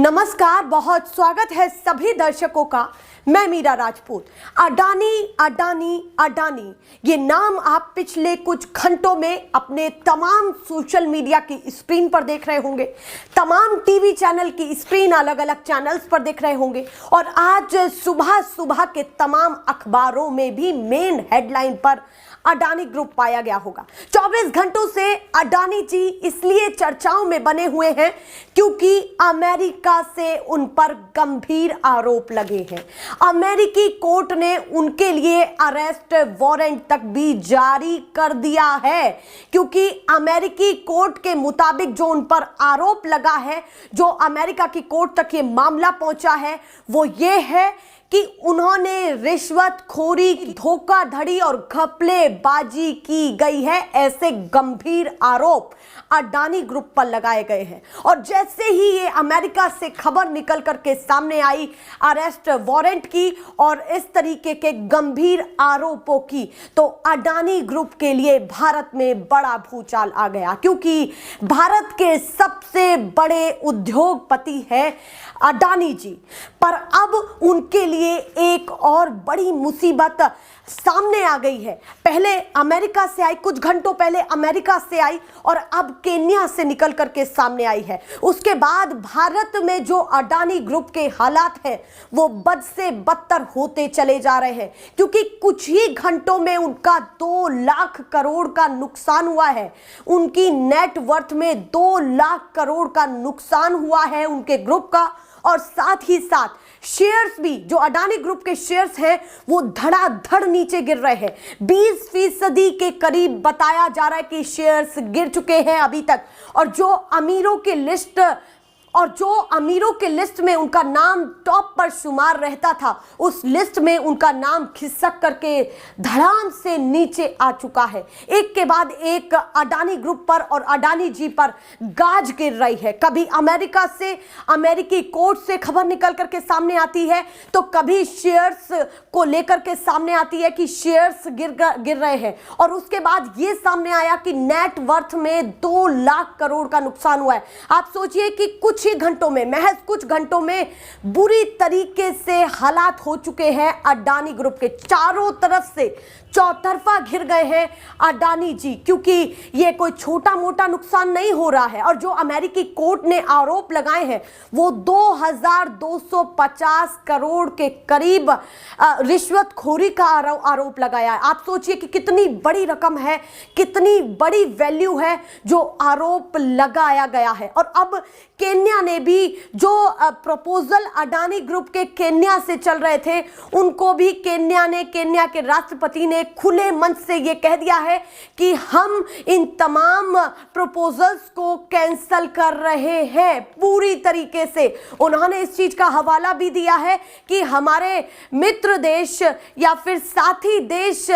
नमस्कार, बहुत स्वागत है सभी दर्शकों का। मैं मीरा राजपूत। अडानी अडानी अडानी, ये नाम आप पिछले कुछ घंटों में अपने तमाम सोशल मीडिया की स्क्रीन पर देख रहे होंगे, तमाम टीवी चैनल की स्क्रीन, अलग अलग चैनल्स पर देख रहे होंगे और आज सुबह सुबह के तमाम अखबारों में भी मेन हेडलाइन पर अडानी ग्रुप पाया गया होगा। 24 घंटों से अडानी जी इसलिए चर्चाओं में बने हुए हैं क्योंकि अमेरिका से उन पर गंभीर आरोप लगे हैं। अमेरिकी कोर्ट ने उनके लिए अरेस्ट वारंट तक भी जारी कर दिया है क्योंकि अमेरिकी कोर्ट के मुताबिक जो उन पर आरोप लगा है, जो अमेरिका की कोर्ट तक ये मामला पहुंचा है, वो ये है कि उन्होंने रिश्वतखोरी, धोखाधड़ी और घपलेबाजी की गई है। ऐसे गंभीर आरोप अडानी ग्रुप पर लगाए गए हैं और जैसे ही ये अमेरिका से खबर निकल करके सामने आई अरेस्ट वारंट की और इस तरीके के गंभीर आरोपों की, तो अडानी ग्रुप के लिए भारत में बड़ा भूचाल आ गया क्योंकि भारत के सबसे बड़े उद्योगपति है अडानी जी। पर अब उनके लिए एक और बड़ी मुसीबत सामने आ गई है। पहले अमेरिका से आई, कुछ घंटों पहले अमेरिका से आई और अब केन्या से निकल करके सामने आई है। उसके बाद भारत में जो अडानी ग्रुप के हालात हैं वो बद से बदतर होते चले जा रहे हैं क्योंकि कुछ ही घंटों में उनका 2 लाख करोड़ का नुकसान हुआ है। उनकी नेट वर्थ में 2 लाख करोड़ का नुकसान हुआ है उनके ग्रुप का और साथ ही साथ शेयर्स भी, जो अडानी ग्रुप के शेयर्स हैं, वो धड़ाधड़ नीचे गिर रहे हैं। 20% के करीब बताया जा रहा है कि शेयर्स गिर चुके हैं अभी तक। और जो अमीरों के लिस्ट में उनका नाम टॉप पर शुमार रहता था, उस लिस्ट में उनका नाम खिसक करके धड़ाम से नीचे आ चुका है। एक के बाद एक अडानी ग्रुप पर और अडानी जी पर गाज गिर रही है। कभी अमेरिका से, अमेरिकी कोर्ट से खबर निकल करके सामने आती है तो कभी शेयर्स को लेकर के सामने आती है कि शेयर्स गिर रहे हैं और उसके बाद ये सामने आया कि नेट वर्थ में 2 लाख करोड़ का नुकसान हुआ है। आप सोचिए कि कुछ ही घंटों में, महज कुछ घंटों में बुरी तरीके से हालात हो चुके हैं अडानी ग्रुप के। चारों तरफ से चौतरफा घिर गए हैं अडानी जी क्योंकि ये कोई छोटा मोटा नुकसान नहीं हो रहा है और जो अमेरिकी कोर्ट ने आरोप लगाए हैं वो 2250 करोड़ के करीब रिश्वतखोरी का आरोप लगाया है। आप सोचिए कि कितनी बड़ी रकम है, कितनी बड़ी वैल्यू है जो आरोप लगाया गया है। और अब केन्या ने भी, जो प्रपोजल अडानी ग्रुप के केन्या से चल रहे थे, उनको भी केन्या के राष्ट्रपति ने खुले मन से ये कह दिया है कि हम इन तमाम प्रपोजल्स को कैंसल कर रहे हैं पूरी तरीके से। उन्होंने इस चीज का हवाला भी दिया है कि हमारे मित्र देश या फिर साथी देश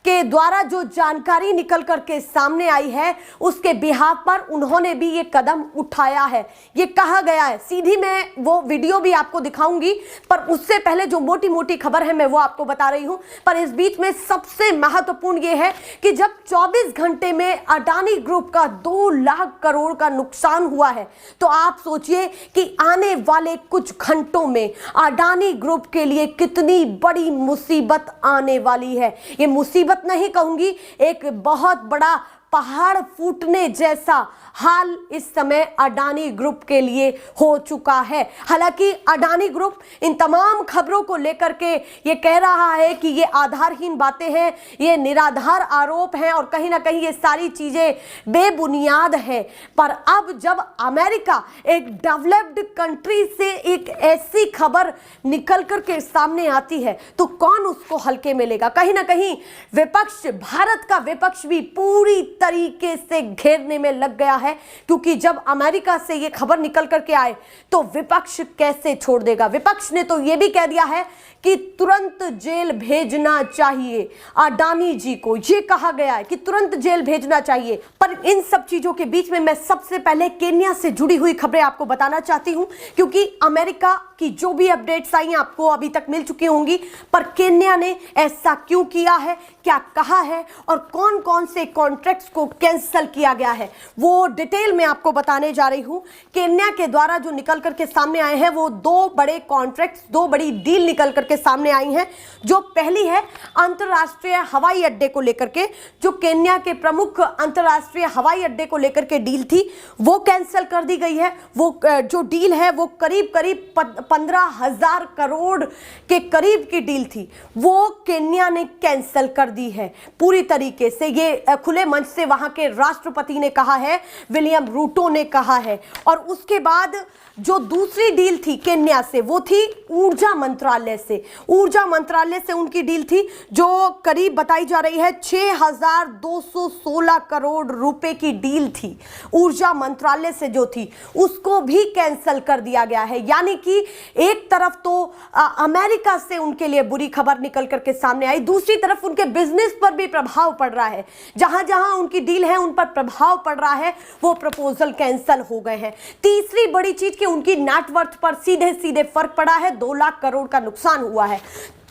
के द्वारा जो जानकारी निकल करके सामने आई है उसके बिहाफ पर उन्होंने भी ये कदम उठाया है। ये कहा गया है, सीधी मैं वो वीडियो भी आपको दिखाऊंगी, पर उससे पहले जो मोटी मोटी खबर है मैं वो आपको बता रही हूं। पर इस बीच में सबसे महत्वपूर्ण ये है कि जब 24 घंटे में अडानी ग्रुप का 2 लाख करोड़ का नुकसान हुआ है तो आप सोचिए कि आने वाले कुछ घंटों में अडानी ग्रुप के लिए कितनी बड़ी मुसीबत आने वाली है। ये मुसीबत नहीं कहूंगी, एक बहुत बड़ा पहाड़ फूटने जैसा हाल इस समय अडानी ग्रुप के लिए हो चुका है। हालांकि अडानी ग्रुप इन तमाम खबरों को लेकर के ये कह रहा है कि ये आधारहीन बातें हैं, ये निराधार आरोप हैं और कहीं ना कहीं ये सारी चीजें बेबुनियाद हैं। पर अब जब अमेरिका, एक डेवलप्ड कंट्री से एक ऐसी खबर निकल करके सामने आती है तो कौन उसको हल्के में लेगा। कहीं ना कहीं विपक्ष, भारत का विपक्ष भी पूरी तरीके से घेरने में लग गया है क्योंकि जब अमेरिका से ये खबर निकल करके आए तो विपक्ष कैसे छोड़ देगा। विपक्ष ने तो ये भी कह दिया है कि तुरंत जेल भेजना चाहिए अडानी जी को। ये कहा गया है कि तुरंत जेल भेजना चाहिए। पर इन सब चीजों के बीच में मैं सबसे पहले केन्या से जुड़ी हुई खबरें आपको बताना चाहती हूं क्योंकि अमेरिका की जो भी अपडेट्स आई हैं आपको अभी तक मिल चुकी होंगी, पर केन्या ने ऐसा क्यों किया है, क्या कहा है और कौन कौन से कॉन्ट्रैक्ट्स कॉन्ट्रैक्ट्स को कैंसिल किया गया है। वो डिटेल में आपको बताने जा रही हूं। केन्या के द्वारा जो निकल करके सामने आए हैं वो दो बड़े कॉन्ट्रैक्ट्स, दो बड़ी डील निकल करके सामने आई हैं। जो पहली है अंतरराष्ट्रीय हवाई अड्डे को लेकर के, जो केन्या के प्रमुख अंतरराष्ट्रीय हवाई अड्डे को लेकर के डील थी वो कैंसिल कर दी गई है। वो जो डील है वो करीब 15,000 करोड़ के करीब की डील थी, वो केन्या ने कैंसिल कर दी है पूरी तरीके से। ये खुले मंच से वहां के राष्ट्रपति ने कहा है, विलियम रूटो ने कहा है। और उसके बाद जो दूसरी डील थी केन्या से वो थी ऊर्जा मंत्रालय से। ऊर्जा मंत्रालय से उनकी डील थी जो करीब बताई जा रही है 6,216 करोड़ रुपए की डील थी। ऊर्जा मंत्रालय से जो थी उसको भी कैंसिल कर दिया गया है। यानी कि एक तरफ तो अमेरिका से उनके लिए बुरी खबर निकल करके सामने आई, दूसरी तरफ उनके बिजनेस पर भी प्रभाव पड़ रहा है। जहां जहां उनकी डील है उन पर प्रभाव पड़ रहा है, वो प्रपोजल कैंसिल हो गए हैं। तीसरी बड़ी चीज कि उनकी नेटवर्थ पर सीधे सीधे फर्क पड़ा है, 2 लाख करोड़ का नुकसान हुआ है।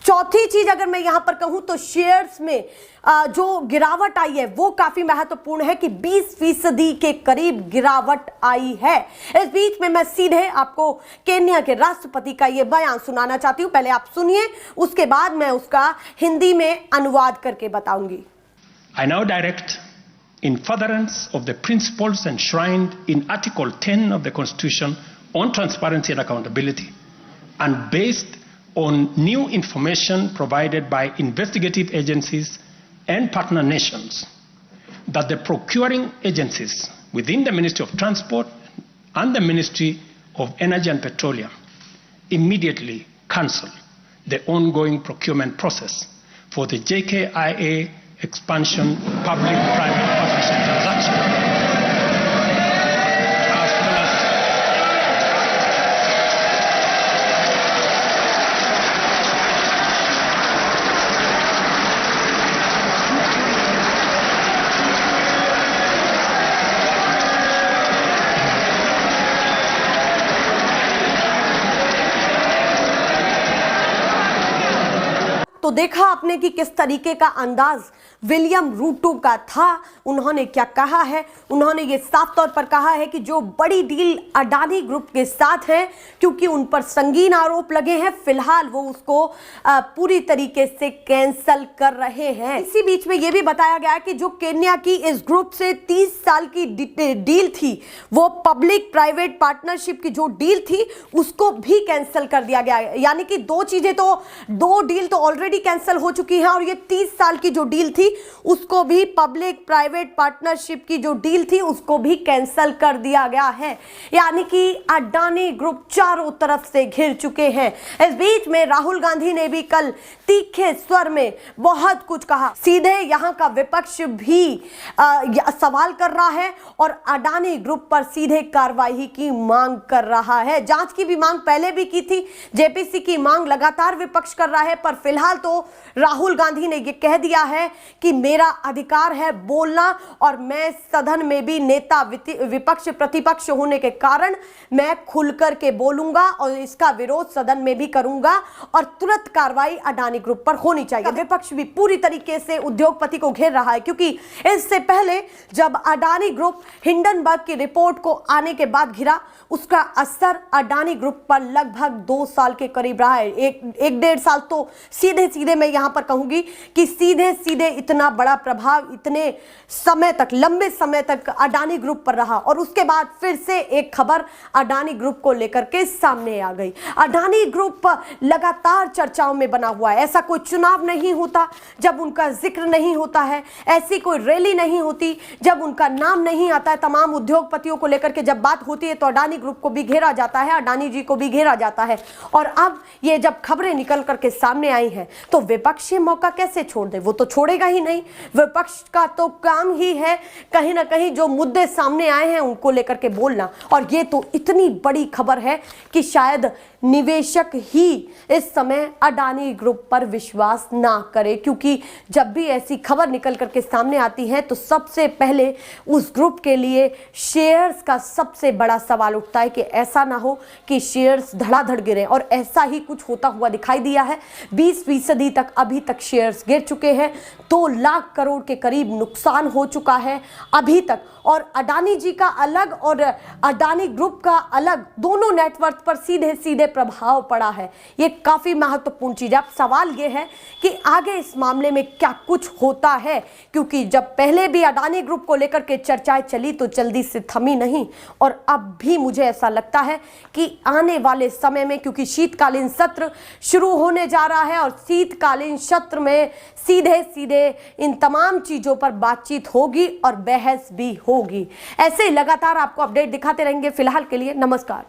चौथी चीज अगर मैं यहां पर कहूं तो शेयर्स में जो गिरावट आई है वो काफी महत्वपूर्ण है कि 20% के करीब गिरावट आई है। इस बीच में मैं सीधे आपको केन्या के राष्ट्रपति का ये बयान सुनाना चाहती हूं। पहले आप सुनिए, उसके बाद मैं उसका हिंदी में अनुवाद करके बताऊंगी। I now direct, in furtherance of the principles enshrined in Article 10 of the Constitution on transparency and accountability, and based on new information provided by investigative agencies and partner nations, that the procuring agencies within the Ministry of Transport and the Ministry of Energy and Petroleum immediately cancel the ongoing procurement process for the JKIA expansion public-private partnership transaction. तो देखा आपने कि किस तरीके का अंदाज William Ruto का था। उन्होंने क्या कहा है, उन्होंने ये साफ तौर पर कहा है कि जो बड़ी डील अडानी ग्रुप के साथ है, क्योंकि उन पर संगीन आरोप लगे हैं, फिलहाल वो उसको पूरी तरीके से कैंसल कर रहे हैं। इसी बीच में ये भी बताया गया कि जो केन्या की इस ग्रुप से 30 साल की डील थी, वो पब्लिक प्राइवेट पार्टनरशिप की जो डील थी उसको भी कैंसिल कर दिया गया है। यानी कि दो डील तो ऑलरेडी कैंसिल हो चुकी है और ये 30 साल की जो डील थी उसको भी, पब्लिक प्राइवेट पार्टनरशिप की जो डील थी उसको भी कैंसिल कर दिया गया है। यानी कि अडानी ग्रुप चारों तरफ से घिर चुके हैं। इस बीच में राहुल गांधी ने भी कल तीखे स्वर में बहुत कुछ कहा। सीधे यहां का विपक्ष भी सवाल कर रहा है और अडानी ग्रुप पर सीधे कार्रवाई की मांग कर रहा है। जांच की भी मांग पहले भी की थी, जेपीसी की मांग लगातार विपक्ष कर रहा है, पर फिलहाल तो राहुल गांधी ने यह कह दिया है कि मेरा अधिकार है बोलना और मैं सदन में भी नेता विपक्ष प्रतिपक्ष होने के कारण मैं खुलकर के बोलूंगा और इसका विरोध सदन में भी करूंगा और तुरंत कार्रवाई अडानी ग्रुप पर होनी चाहिए। विपक्ष भी पूरी तरीके से उद्योगपति को घेर रहा है, क्योंकि इससे पहले जब अडानी ग्रुप हिंडनबर्ग की रिपोर्ट को आने के बाद घिरा, उसका असर अडानी ग्रुप पर लगभग 2 साल के करीब रहा है। एक 1.5 साल तो सीधे मैं यहां पर कहूंगी कि सीधे इतना बड़ा प्रभाव इतने समय तक, लंबे समय तक अडानी ग्रुप पर रहा। और उसके बाद फिर से एक खबर अडानी ग्रुप को लेकर के सामने आ गई। अडानी ग्रुप लगातार चर्चाओं में बना हुआ है। ऐसा कोई चुनाव नहीं होता जब उनका जिक्र नहीं होता है, ऐसी कोई रैली नहीं होती जब उनका नाम नहीं आता है। तमाम उद्योगपतियों को लेकर के जब बात होती है तो अडानी ग्रुप को भी घेरा जाता है, अडानी जी को भी घेरा जाता है। और अब ये जब खबरें निकल करके सामने आई हैं तो विपक्ष ये मौका कैसे छोड़ दे? वो तो छोड़ेगा ही नहीं। विपक्ष का तो काम ही है कहीं ना कहीं जो मुद्दे सामने आए हैं उनको लेकर के बोलना। और ये तो इतनी बड़ी खबर है कि शायद निवेशक ही इस समय अडानी ग्रुप पर विश्वास ना करे, क्योंकि जब भी ऐसी खबर निकल करके सामने आती है तो सबसे पहले उस ग्रुप के लिए शेयर्स का सबसे बड़ा सवाल उठता है कि ऐसा ना हो कि शेयर्स धड़ाधड़ गिरे। और ऐसा ही कुछ होता हुआ दिखाई दिया है। 20% 1% तक अभी तक शेयर्स गिर चुके हैं। 2 लाख करोड़ के करीब नुकसान हो चुका है अभी तक। और अडानी जी का अलग और अडानी ग्रुप का अलग, दोनों नेटवर्थ पर सीधे सीधे प्रभाव पड़ा है। ये काफी महत्वपूर्ण चीज है। अब सवाल ये है कि आगे इस मामले में क्या कुछ होता है, क्योंकि जब पहले भी अडानी ग्रुप को लेकर के चर्चाएं चली तो जल्दी से थमी नहीं, और अब भी मुझे ऐसा लगता है कि आने वाले समय में, क्योंकि शीतकालीन सत्र शुरू होने जा रहा है और शीतकालीन सत्र में सीधे सीधे इन तमाम चीजों पर बातचीत होगी और बहस भी होगी। ऐसे ही लगातार आपको अपडेट दिखाते रहेंगे। फिलहाल के लिए नमस्कार।